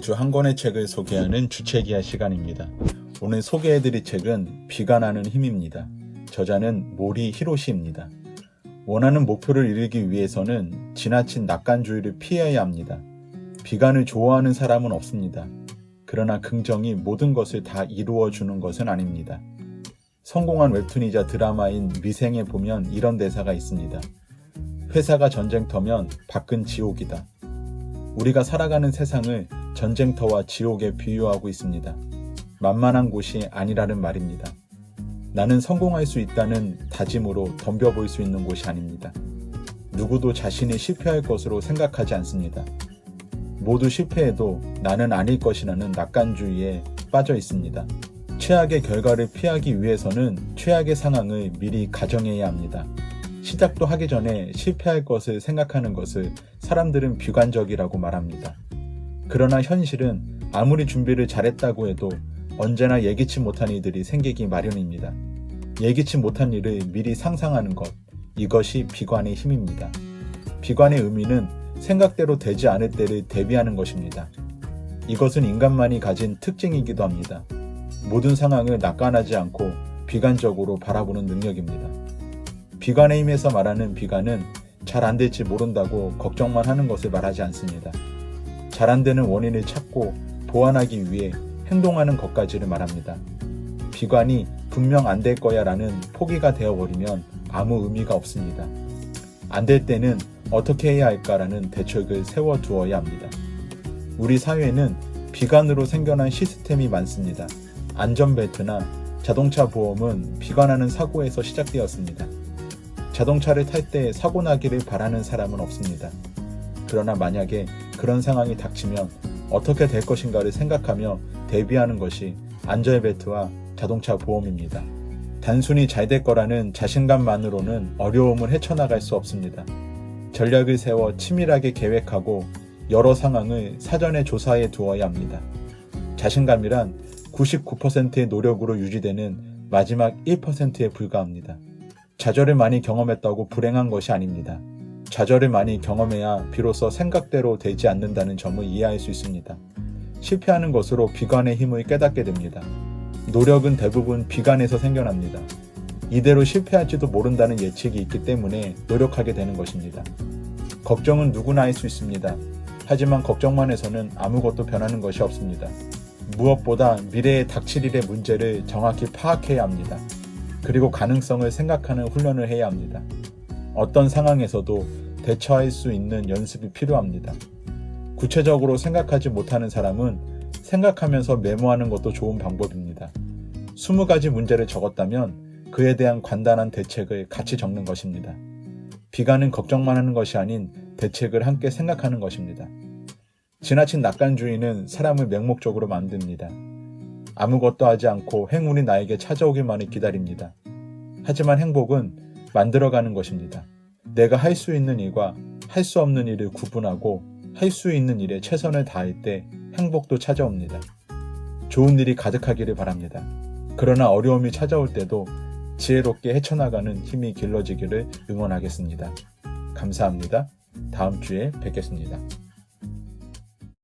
매주 한 권의 책을 소개하는 주책이야 시간입니다. 오늘 소개해드릴 책은 비가 나는 힘입니다. 저자는 모리 히로시입니다. 원하는 목표를 이루기 위해서는 지나친 낙관주의를 피해야 합니다. 비관을 좋아하는 사람은 없습니다. 그러나 긍정이 모든 것을 다 이루어주는 것은 아닙니다. 성공한 웹툰이자 드라마인 미생에 보면 이런 대사가 있습니다. 회사가 전쟁터면 밖은 지옥이다. 우리가 살아가는 세상을 전쟁터와 지옥에 비유하고 있습니다. 만만한 곳이 아니라는 말입니다. 나는 성공할 수 있다는 다짐으로 덤벼볼 수 있는 곳이 아닙니다. 누구도 자신이 실패할 것으로 생각하지 않습니다. 모두 실패해도 나는 아닐 것이라는 낙관주의에 빠져 있습니다. 최악의 결과를 피하기 위해서는 최악의 상황을 미리 가정해야 합니다. 시작도 하기 전에 실패할 것을 생각하는 것을 사람들은 비관적이라고 말합니다. 그러나 현실은 아무리 준비를 잘했다고 해도 언제나 예기치 못한 일들이 생기기 마련입니다. 예기치 못한 일을 미리 상상하는 것, 이것이 비관의 힘입니다. 비관의 의미는 생각대로 되지 않을 때를 대비하는 것입니다. 이것은 인간만이 가진 특징이기도 합니다. 모든 상황을 낙관하지 않고 비관적으로 바라보는 능력입니다. 비관의 힘에서 말하는 비관은 잘 안 될지 모른다고 걱정만 하는 것을 말하지 않습니다. 잘 안 되는 원인을 찾고 보완하기 위해 행동하는 것까지를 말합니다. 비관이 분명 안 될 거야 라는 포기가 되어버리면 아무 의미가 없습니다. 안 될 때는 어떻게 해야 할까라는 대책을 세워두어야 합니다. 우리 사회에는 비관으로 생겨난 시스템이 많습니다. 안전벨트나 자동차 보험은 비관하는 사고에서 시작되었습니다. 자동차를 탈 때 사고 나기를 바라는 사람은 없습니다. 그러나 만약에 그런 상황이 닥치면 어떻게 될 것인가를 생각하며 대비하는 것이 안전벨트와 자동차 보험입니다. 단순히 잘 될 거라는 자신감만으로는 어려움을 헤쳐나갈 수 없습니다. 전략을 세워 치밀하게 계획하고 여러 상황을 사전에 조사해 두어야 합니다. 자신감이란 99%의 노력으로 유지되는 마지막 1%에 불과합니다. 좌절을 많이 경험했다고 불행한 것이 아닙니다. 좌절을 많이 경험해야 비로소 생각대로 되지 않는다는 점을 이해할 수 있습니다. 실패하는 것으로 비관의 힘을 깨닫게 됩니다. 노력은 대부분 비관에서 생겨납니다. 이대로 실패할지도 모른다는 예측이 있기 때문에 노력하게 되는 것입니다. 걱정은 누구나 할 수 있습니다. 하지만 걱정만 해서는 아무것도 변하는 것이 없습니다. 무엇보다 미래에 닥칠 일의 문제를 정확히 파악해야 합니다. 그리고 가능성을 생각하는 훈련을 해야 합니다. 어떤 상황에서도 대처할 수 있는 연습이 필요합니다. 구체적으로 생각하지 못하는 사람은 생각하면서 메모하는 것도 좋은 방법입니다. 20가지 문제를 적었다면 그에 대한 간단한 대책을 같이 적는 것입니다. 비관은 걱정만 하는 것이 아닌 대책을 함께 생각하는 것입니다. 지나친 낙관주의는 사람을 맹목적으로 만듭니다. 아무것도 하지 않고 행운이 나에게 찾아오기만을 기다립니다. 하지만 행복은 만들어가는 것입니다. 내가 할 수 있는 일과 할 수 없는 일을 구분하고 할 수 있는 일에 최선을 다할 때 행복도 찾아옵니다. 좋은 일이 가득하기를 바랍니다. 그러나 어려움이 찾아올 때도 지혜롭게 헤쳐나가는 힘이 길러지기를 응원하겠습니다. 감사합니다. 다음 주에 뵙겠습니다.